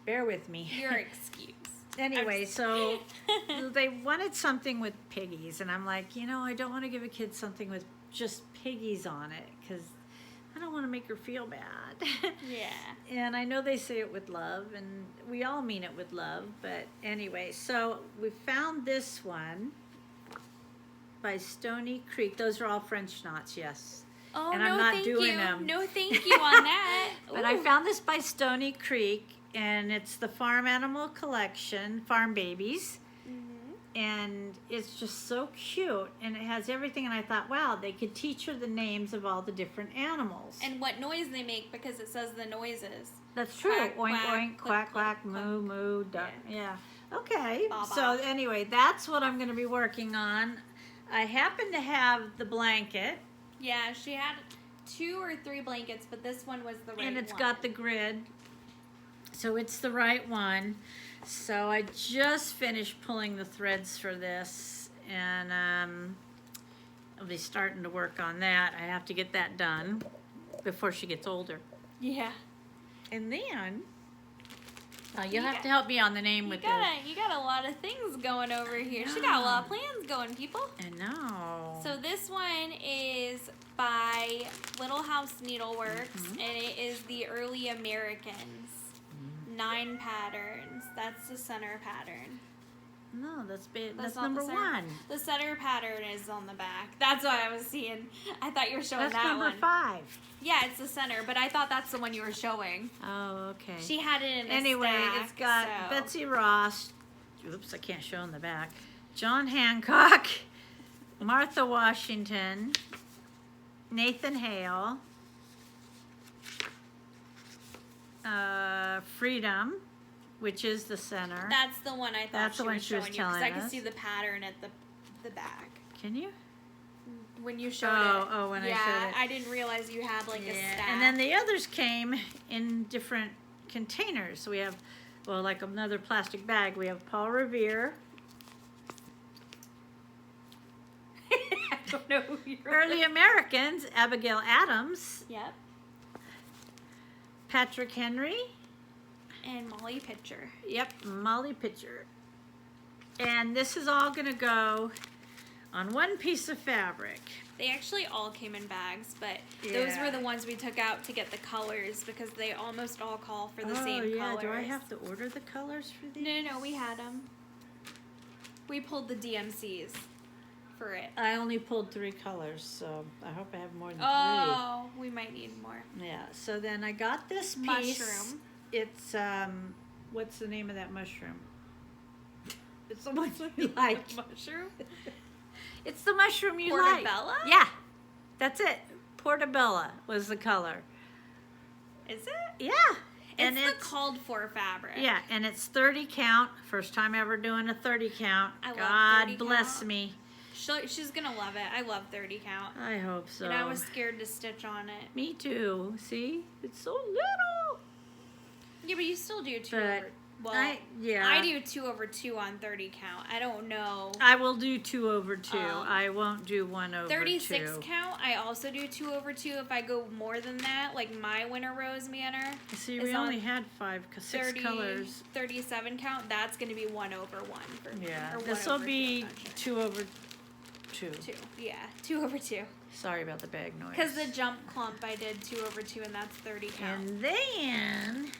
bear with me. Your excuse. Anyway, so they wanted something with piggies, and I'm like, you know, I don't want to give a kid something with just piggies on it, because I don't want to make her feel bad. Yeah. And I know they say it with love, and we all mean it with love, but anyway, so we found this one by Stony Creek. Those are all French knots, yes. Oh, and no, I'm not thank doing you. them. No, thank you on that. But I found this by Stony Creek, and it's the Farm Animal Collection, Farm Babies. And it's just so cute, and it has everything, and I thought, wow, they could teach her the names of all the different animals. And what noise they make, because it says the noises. That's true. Quack, Oink, quack, oink, click, quack, quack, click, moo, moo, duck. Yeah. Okay. Ba, ba. So anyway, that's what I'm going to be working on. I happen to have the blanket. Yeah, she had 2 or 3 blankets, but this one was the right one. And it's got the grid. So it's the right one. So I just finished pulling the threads for this, and I'll be starting to work on that. I have to get that done before she gets older. Yeah. And then you'll have to help me on the name with You got a lot of things going over here. She got a lot of plans going, people. I know. So this one is by Little House Needleworks, and it is the Early Americans. 9 patterns. That's the center pattern. No, that's not number the center. 1. The center pattern is on the back. That's what I was seeing. I thought you were showing That's that number one. 5. Yeah, it's the center, but I thought that's the one you were showing. Oh, okay. She had it in a Anyway, stack, it's got so. Betsy Ross. Oops, I can't show in the back. John Hancock, Martha Washington, Nathan Hale, Freedom, which is the center. That's the one I thought That's the one was she was showing you, because telling I could us. see the pattern at the back. Can you? When you showed Oh, it. oh, when I yeah, showed it. I didn't realize you had like a stack. And then the others came in different containers. So we have, well, like another plastic bag. We have Paul Revere. I don't know who you're Early Americans, Abigail Adams. Yep. Patrick Henry. And Molly Pitcher. Yep, Molly Pitcher. And this is all going to go on one piece of fabric. They actually all came in bags, but those were the ones we took out to get the colors because they almost all call for the same colors. Do I have to order the colors for these? No, we had them. We pulled the DMCs for it. I only pulled 3 colors, so I hope I have more than 3. Oh, we might need more. Yeah, so then I got this piece. Mushroom. It's, what's the name of that mushroom? It's the one you like. Mushroom? It's the mushroom you like. Portobello? Yeah, that's it. Portobello was the color. Is it? Yeah. And it's the called for fabric. Yeah, and it's 30 count. First time ever doing a 30 count. I love God 30 bless count. me. She's gonna love it. I love 30 count. I hope so. And I was scared to stitch on it. Me too. See? It's so little. Yeah, but you still do 2 But over. Well, I do 2 over 2 on 30 count. I don't know. I will do 2 over 2. I won't do 1 over 36 2. count, I also do 2 over 2. If I go more than that, like my Winter Rose Manor. See, is we on only had 6 colors. 37 count, that's going to be 1 over 1 for me. Yeah, or 1 this will over be 2, 2 over 2. 2, yeah, 2 over 2. Sorry about the bag noise. Because the jump clump I did 2 over 2, and that's 30 count. And then...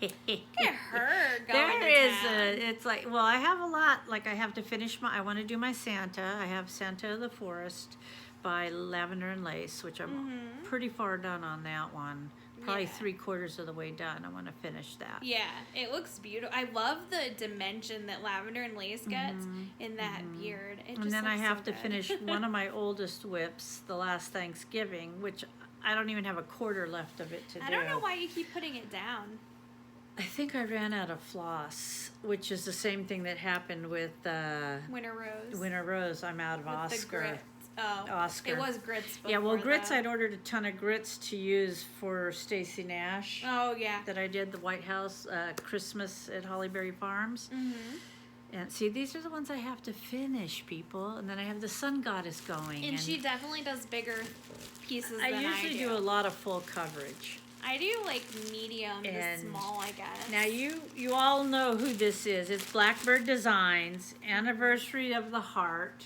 Look at her going There to is town. it's like, well, I have a lot. Like, I have to finish I want to do my Santa. I have Santa of the Forest by Lavender and Lace, which I'm pretty far done on that one. Probably Yeah. 3/4 of the way done. I want to finish that. Yeah, it looks beautiful. I love the dimension that Lavender and Lace gets in that beard. It And just then I looks have so to good. finish one of my oldest whips, the last Thanksgiving, which I don't even have a quarter left of it to do. I don't know why you keep putting it down. I think I ran out of floss, which is the same thing that happened with Winter Rose. Winter Rose. I'm out of With the Oscar. grits. Oh, Oscar. it was grits before, Yeah, well, grits, though. I'd ordered a ton of grits to use for Stacy Nash. Oh, yeah. That I did the White House Christmas at Hollyberry Farms. And see, these are the ones I have to finish, people. And then I have the Sun Goddess going. And she definitely does bigger pieces I than usually do a lot of full coverage. I do like medium to And small, I guess. Now you all know who this is. It's Blackbird Designs, Anniversary of the Heart.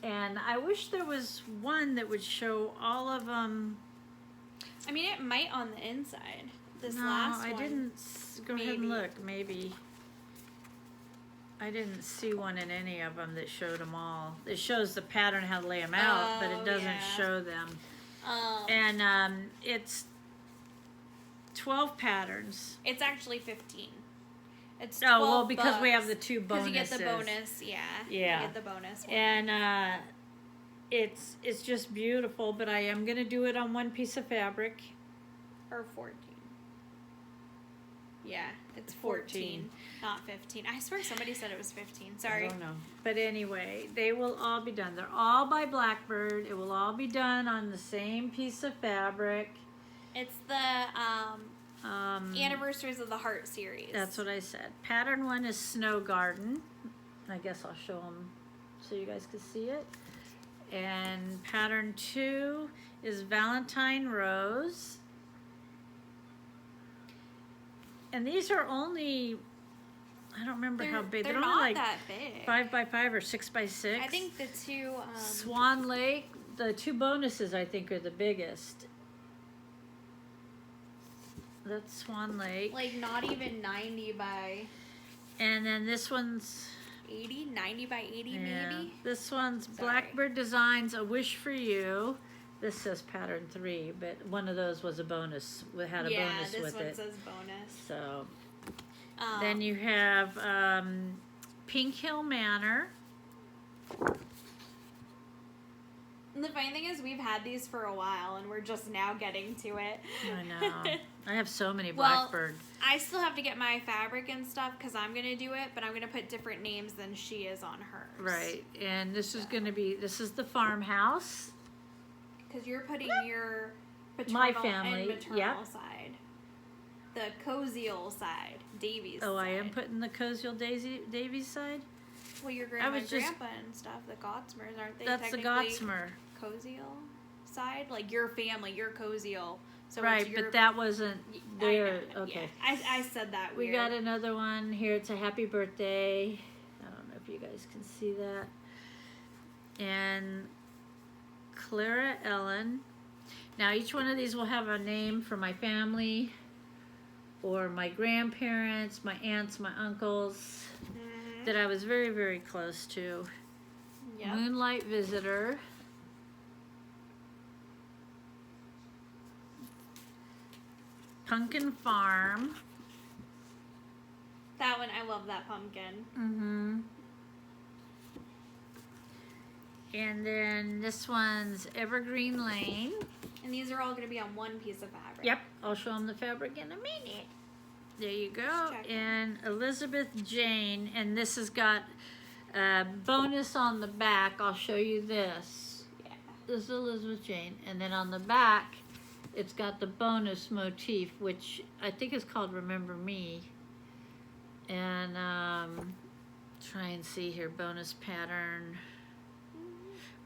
And I wish there was one that would show all of them. I mean, it might on the inside. This No, last I one. didn't. Go ahead and maybe. look. Maybe. I didn't see one in any of them that showed them all. It shows the pattern, how to lay them out, but it Oh, doesn't yeah. show them. And it's 12 patterns. It's actually 15. It's Oh, well, 12 because we have bucks. the 2 Because bonuses. you get the bonus, yeah. Yeah. You get the bonus one. And it's just beautiful, but I am going to do it on one piece of fabric. Or 14. Yeah, it's 14, not 15. I swear somebody said it was 15. Sorry. I don't know. But anyway, they will all be done. They're all by Blackbird. It will all be done on the same piece of fabric. It's the Anniversaries of the Heart series. That's what I said. Pattern 1 is Snow Garden. I guess I'll show them so you guys can see it. And pattern 2 is Valentine Rose. And these are only, I don't remember how big. They're only not like that big. 5x5 or 6x6. I think the 2 Swan Lake, the 2 bonuses I think are the biggest. That's Swan Lake. like not even 90 by And then this one's 80, 90 by 80 maybe. This one's Sorry. Blackbird Designs, A Wish for You. This says pattern 3, but one of those was a bonus. Had a bonus this with one it. says bonus. So then you have Pink Hill Manor. And the funny thing is, we've had these for a while, and we're just now getting to it. I know. I have so many Well, Blackbird. I still have to get my fabric and stuff because I'm going to do it, but I'm going to put different names than she is on hers. Right, and this is going to be, this is the farmhouse. Because you're putting your My paternal family, and maternal yep. side. The Coziel side, Davies Oh, side. I am putting the Coziel Davies side? Well, your grandma and was just- grandpa and stuff, the Gottsmers, aren't they That's the technically Gottsmer. Coziel side? Like your family, your Coziel. So Right, it's your, but that wasn't there. I know, Okay. Yeah. I said that We weird. got another one here. It's a happy birthday. I don't know if you guys can see that. And Clara Ellen. Now each one of these will have a name for my family or my grandparents, my aunts, my uncles that I was very, very close to. Yep. Moonlight Visitor. Pumpkin Farm. That one, I love that pumpkin. Mm-hmm. And then this one's Evergreen Lane. And these are all going to be on one piece of fabric. Yep, I'll show them the fabric in a minute. There you go. Check. And Elizabeth Jane, and this has got a bonus on the back. I'll show you this. Yeah. This is Elizabeth Jane. And then on the back, it's got the bonus motif, which I think is called Remember Me. And try and see here, bonus pattern.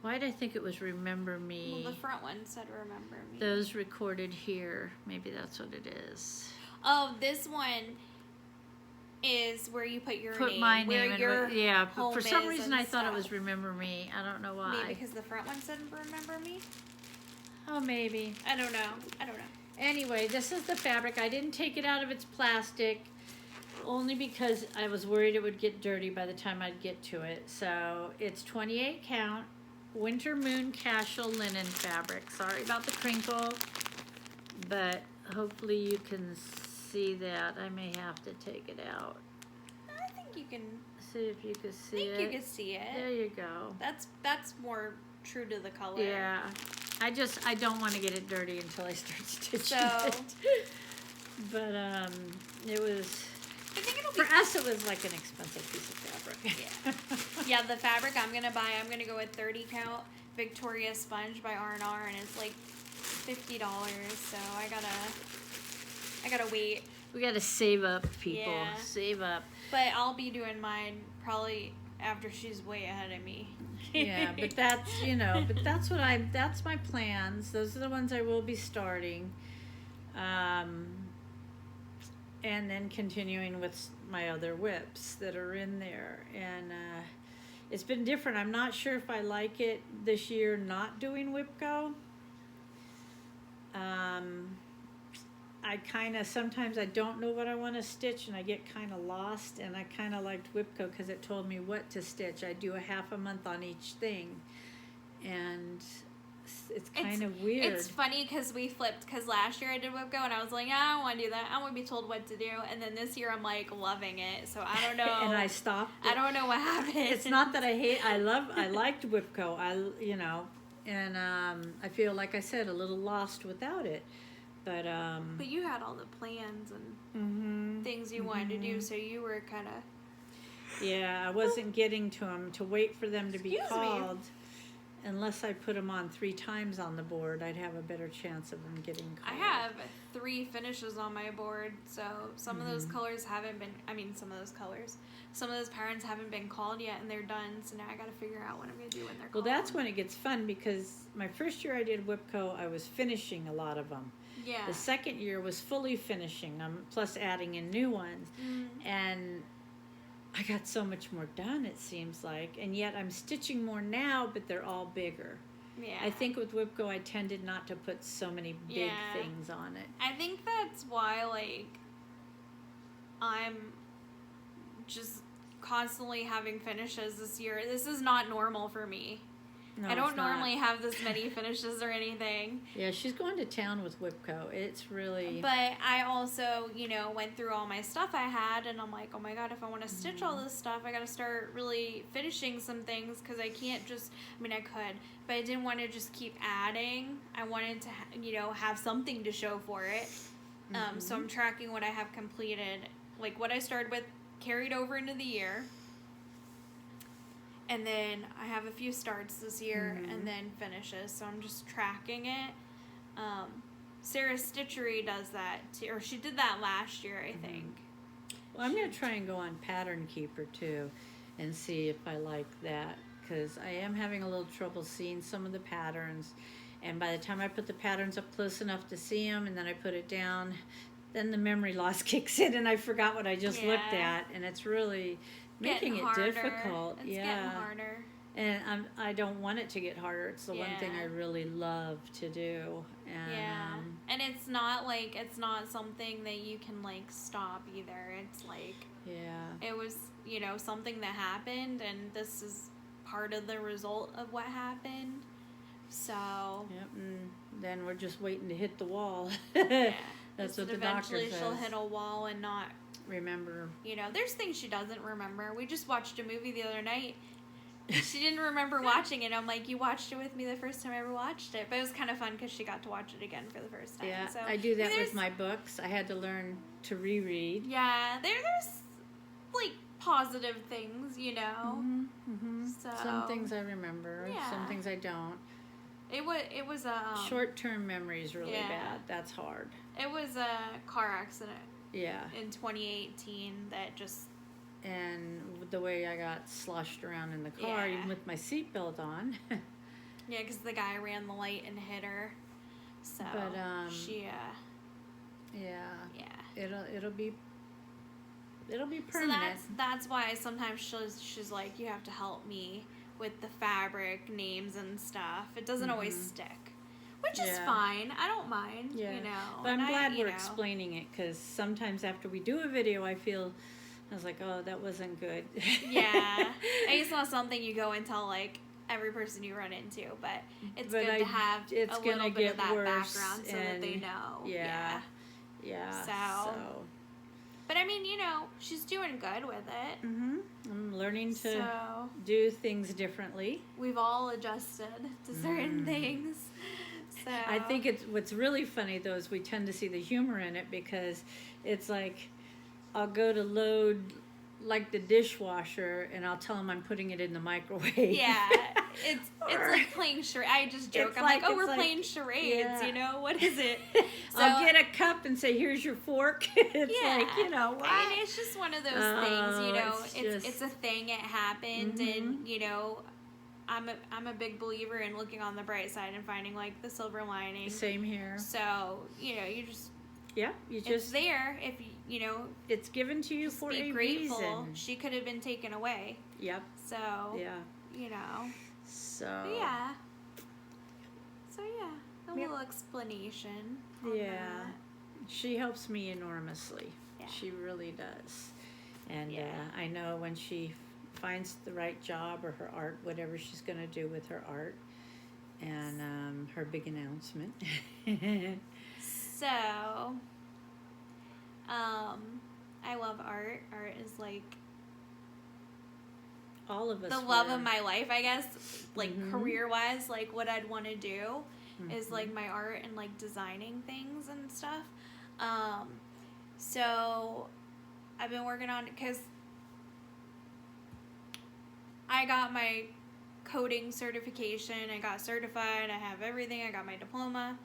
Why did I think it was Remember Me? Well, the front one said Remember Me. Those recorded here. Maybe that's what it is. Oh, this one is where you put your Put name. my where name in your it. Yeah, but home for some is reason and I thought it stuff. was Remember Me. I don't know why. Maybe because the front one said Remember Me? Oh, maybe. I don't know. I don't know. Anyway, this is the fabric. I didn't take it out of its plastic only because I was worried it would get dirty by the time I'd get to it. So it's 28 count Winter Moon Casual linen fabric. Sorry about the crinkle, but hopefully you can see that. I may have to take it out. I think you can. See if you can see I it. think you can see it. There you go. That's more true to the color. Yeah. I don't want to get it dirty until I start stitching So- it. But it was, I think it'll be. for us it was like an expensive piece of fabric. Yeah, the fabric I'm gonna buy, I'm gonna go with 30 count Victoria sponge by R&R, and it's like $50. So I gotta wait. We gotta save up, people. Yeah. Save up. But I'll be doing mine probably after she's way ahead of me. Yeah, but that's, but that's my plans. Those are the ones I will be starting. And then continuing with my other whips that are in there. And it's been different. I'm not sure if I like it this year not doing WIPCO. Sometimes I don't know what I want to stitch and I get kind of lost, and I kind of liked WIPCO because it told me what to stitch. I do a half a month on each thing, and it's kind of weird. It's funny because we flipped, because last year I did WIPCO and I was like, I don't want to do that. I want to be told what to do. And then this year I'm like loving it. So I don't know. And I stopped. I don't know what happened. It's not that I liked WIPCO. And I feel, like I said, a little lost without it. But you had all the plans and things you wanted to do, so you were kind of. Yeah, I wasn't getting to them, to wait for them to be Excuse me. called. Unless I put them on 3 times on the board, I'd have a better chance of them getting called. I have 3 finishes on my board, so some of those colors haven't been. Some of those patterns haven't been called yet, and they're done. So now I got to figure out what I'm gonna do when they're Well, called. that's when it gets fun, because my first year I did WIPCO, I was finishing a lot of them. Yeah. The second year was fully finishing them, plus adding in new ones. And I got so much more done, it seems like. And yet I'm stitching more now, but they're all bigger. Yeah. I think with WIPCO, I tended not to put so many big things on it. I think that's why, I'm just constantly having finishes this year. This is not normal for me. No, I don't it's not. normally have this many finishes or anything. Yeah, she's going to town with WIPCO. It's really... But I also, went through all my stuff I had, and I'm like, oh my god, if I want to stitch all this stuff, I got to start really finishing some things, because I can't just, I could, but I didn't want to just keep adding. I wanted to, have something to show for it. So I'm tracking what I have completed, like what I started with, carried over into the year. And then I have a few starts this year and then finishes. So I'm just tracking it. Sarah Stitchery does that too, or she did that last year, I think. Well, I'm going to try and go on Pattern Keeper too and see if I like that, because I am having a little trouble seeing some of the patterns. And by the time I put the patterns up close enough to see them and then I put it down, then the memory loss kicks in and I forgot what I just looked at. And it's really making it difficult. It's getting harder. And I don't want it to get harder. It's the one thing I really love to do. And, and it's not something that you can like stop either. It's like, it was, you know, something that happened, and this is part of the result of what happened. So. Yep. And then we're just waiting to hit the wall. That's what the doctor says. Eventually she'll hit a wall and not remember. You know, there's things she doesn't remember. We just watched a movie the other night. She didn't remember watching it. I'm like, you watched it with me the first time I ever watched it. But it was kind of fun because she got to watch it again for the first time. Yeah, so, I do that with my books. I had to learn to reread. Yeah, there's like positive things, you know. So some things I remember, some things I don't. It was a short-term memory is really bad. That's hard. It was a car accident. Yeah. In 2018 that just. And the way I got sloshed around in the car, even with my seatbelt on. Yeah, because the guy ran the light and hit her. So she. It'll be permanent. So that's why sometimes she's like, you have to help me with the fabric names and stuff. It doesn't always stick, which is fine. I don't mind. You know. But I'm glad we're explaining it, because sometimes after we do a video, I was like, oh, that wasn't good. Yeah. It's not something you go and tell, like, every person you run into, but it's good to have a little bit of that background so that they know. Yeah. So. But, I mean, you know, she's doing good with it. I'm learning to do things differently. We've all adjusted to certain things. So. I think what's really funny, though, is we tend to see the humor in it, because it's like, I'll go to load like the dishwasher and I'll tell them I'm putting it in the microwave. Yeah, it's like playing charades. I just joke. I'm like, we're playing charades. You know, what is it? So, I'll get a cup and say, here's your fork. It's like, you know, what? I mean, it's just one of those things. You know, it's a thing. It happened, and you know, I'm a big believer in looking on the bright side and finding like the silver lining. Same here. So you know, you just. Yeah, it's there if you know. It's given to you for a grateful. reason. She could have been taken away. Yep. So. Yeah. You know. So. Yeah. So yeah, a little explanation. On that. She helps me enormously. Yeah. She really does. And I know when she finds the right job or her art, whatever she's going to do with her art, and her big announcement. So, I love art. Art is like all of us. The love of my life, I guess. Like career-wise, like what I'd want to do is like my art and like designing things and stuff. So I've been working on it because I got my coding certification. I got certified. I have everything. I got my diploma.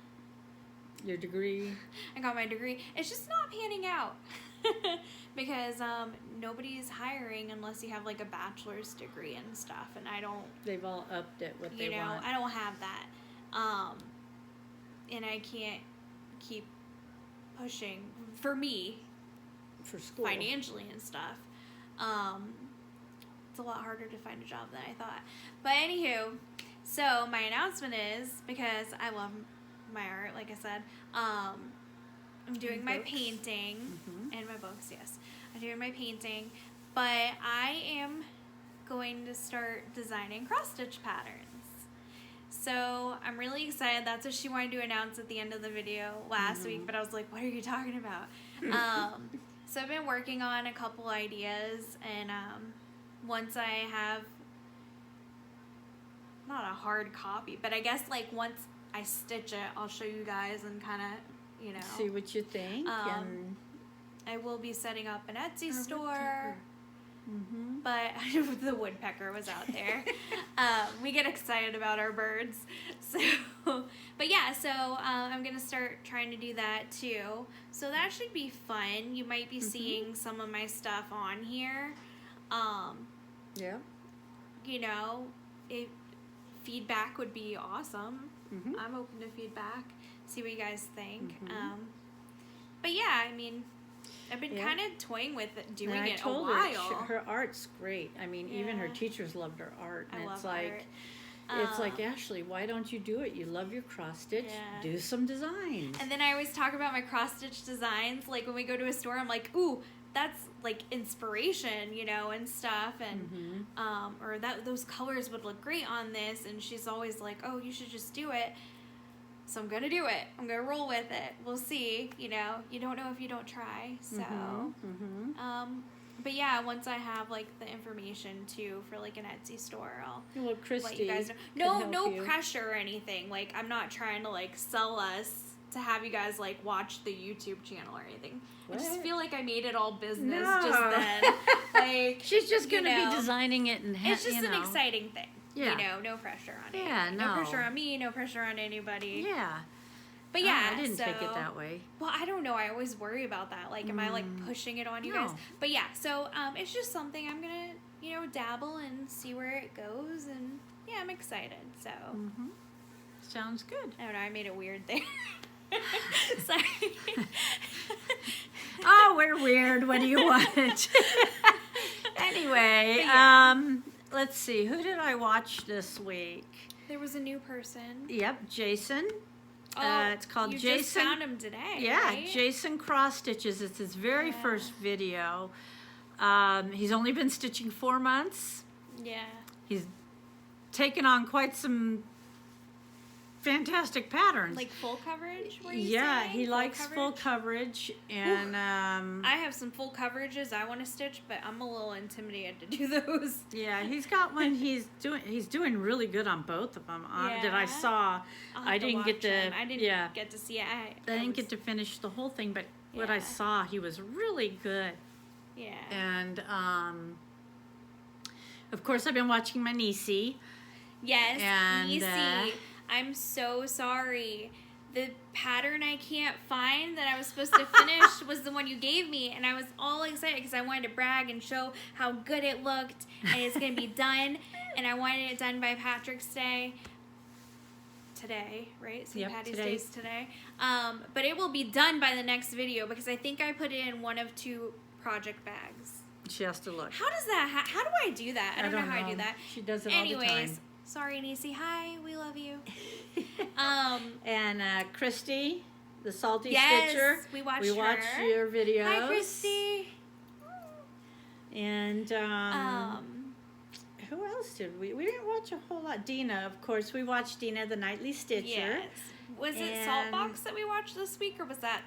Your degree. I got my degree. It's just not panning out because nobody's hiring unless you have like a bachelor's degree and stuff, and I don't. They've all upped it what they want. You know, I don't have that, and I can't keep pushing for me for school financially and stuff. It's a lot harder to find a job than I thought. But anywho, so my announcement is, because I love my art, like I said, I'm doing my painting and my books, yes. I'm doing my painting, but I am going to start designing cross-stitch patterns. So I'm really excited. That's what she wanted to announce at the end of the video last week, but I was like, what are you talking about? So I've been working on a couple ideas, and once I have, not a hard copy, but I guess like once I stitch it, I'll show you guys and kind of, you know. See what you think. And I will be setting up an Etsy store. Woodpecker. Mm-hmm. But the woodpecker was out there. We get excited about our birds. So, but yeah, so I'm going to start trying to do that too. So that should be fun. You might be seeing some of my stuff on here. Yeah. You know, feedback would be awesome. I'm open to feedback. See what you guys think. But yeah, I mean, I've been kind of toying with doing it a while. Her art's great. I mean, even her teachers loved her art. And I it's love like, art. It's like, Ashley, why don't you do it? You love your cross stitch. Yeah. Do some designs. And then I always talk about my cross stitch designs. Like when we go to a store, I'm like, ooh, that's like inspiration, you know, and stuff. And or those colors would look great on this. And she's always like, oh, you should just do it. So I'm going to do it. I'm going to roll with it. We'll see. You know, you don't know if you don't try. So, but yeah, once I have like the information too for like an Etsy store, I'll Christy, let you guys know. No pressure or anything. Like I'm not trying to like sell us to have you guys like watch the YouTube channel or anything. What? I just feel like I made it all business just then. Like she's just going to be designing it and it's just an exciting thing. Yeah. You know, no pressure on it. Yeah, no pressure on me, no pressure on anybody. Yeah. But yeah, I didn't take it that way. Well, I don't know. I always worry about that. Like, am I like pushing it on you guys? But yeah, so it's just something I'm gonna, you know, dabble and see where it goes, and yeah, I'm excited. So sounds good. I don't know. I made it weird there. Sorry. Oh, we're weird. What do you want? Anyway, let's see. Who did I watch this week? There was a new person. Yep, Jason. Oh, it's called you Jason. Just found him today. Yeah, right? Jason Cross Stitches. It's his very first video. He's only been stitching 4 months. Yeah. He's taken on quite some fantastic patterns. Like full coverage? Yeah, he likes full coverage, and I have some full coverages I want to stitch, but I'm a little intimidated to do those. Yeah, he's got one. He's doing really good on both of them. That I saw. I didn't get to. I didn't get to see it. I didn't get to finish the whole thing, but what I saw, he was really good. Yeah. And of course, I've been watching my niecey. Yes, and, niecey. I'm so sorry. The pattern I can't find that I was supposed to finish was the one you gave me, and I was all excited because I wanted to brag and show how good it looked, and it's going to be done, and I wanted it done by Patrick's Day. Today, right? St. Patty's Day is today. But it will be done by the next video because I think I put it in one of 2 project bags. She has to look. How does that, how do I do that? I don't know how I do that. She does it all the time. Sorry, Niecy. Hi, we love you. And Christy, the Salty yes, Stitcher. We watched your videos. Hi, Christy. And who else did we? We didn't watch a whole lot. Dina, of course. We watched Dina, the Nightly Stitcher. Yes. Was it Saltbox that we watched this week, or was that?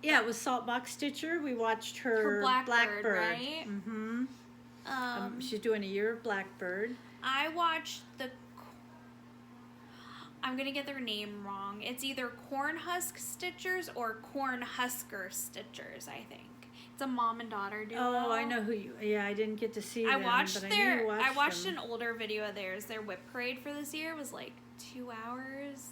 Yeah, it was Saltbox Stitcher. We watched her Blackbird, right? Mm-hmm. She's doing a year of Blackbird. I watched I'm going to get their name wrong. It's either Cornhusk Stitchers or Cornhusker Stitchers, I think. It's a mom and daughter duo. Oh, I know who you... Yeah, I didn't get to see them, I watched them. an older video of theirs. Their whip parade for this year was like 2 hours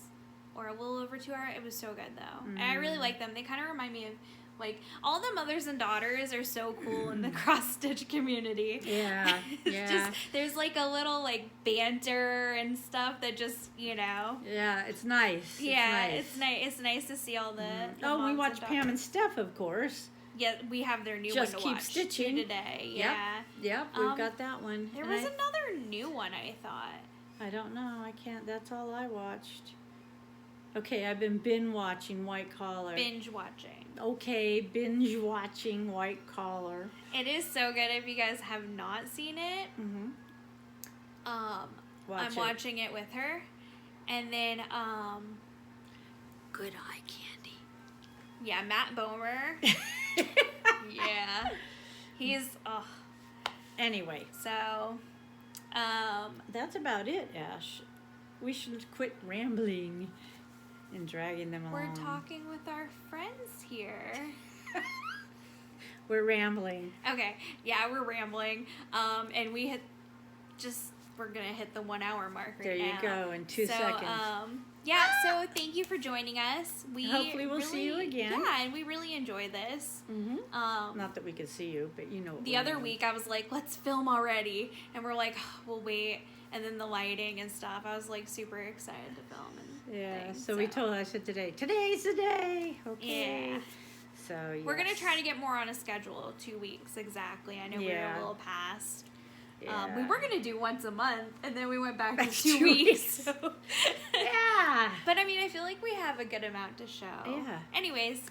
or a little over 2 hours. It was so good, though. And I really like them. They kind of remind me of... Like, all the mothers and daughters are so cool in the cross-stitch community. Yeah, just, there's, like, a little, like, banter and stuff that just, you know. Yeah, it's nice. Yeah, it's nice. It's nice to see all the Oh, we watched Pam and Steph, of course. Yeah, we have their new just one to keep watch stitching today. Yeah. Yep, we've got that one. There was another new one, I thought. I don't know. I can't. That's all I watched. Okay, I've been binge-watching White Collar. Binge-watching. Okay, binge-watching White Collar. It is so good if you guys have not seen it. I'm watching it with her. And then, Good Eye Candy. Yeah, Matt Bomer. Yeah. He's, Anyway. So, that's about it, Ash. We should quit rambling. and dragging them along. We're talking with our friends here. We're rambling. Okay, yeah, we're rambling. And we're gonna hit the 1 hour mark right now. There you go, in 2 seconds. Yeah, so thank you for joining us. Hopefully we'll see you again. Yeah, and we really enjoy this. Mm-hmm. Not that we could see you, but you know what the other week I was like, let's film already. And we're like, oh, we'll wait. And then the lighting and stuff, I was like super excited to film. And yeah, things, so we told, I said today's the day. Okay. Yeah. So, yes. We're going to try to get more on a schedule, 2 weeks exactly. I know we were a little past. Yeah. We were going to do once a month, and then we went back to That's 2 2 weeks. So. Yeah. But I mean, I feel like we have a good amount to show. Yeah. Anyways,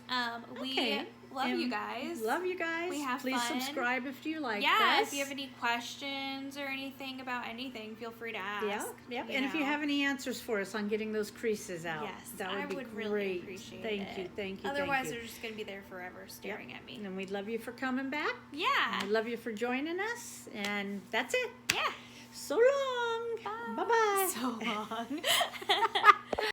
we love you guys. Love you guys. We have Please fun. subscribe if you like Yeah, us. if you have any questions or anything about anything, feel free to ask. Yep. And if you have any answers for us on getting those creases out, yes, that would be would great. really appreciate it. Thank you. Otherwise, they're just going to be there forever staring at me. And we'd love you for coming back. Yeah. We love you for joining us. And that's it. Yeah. So long. Bye. Bye-bye. So long.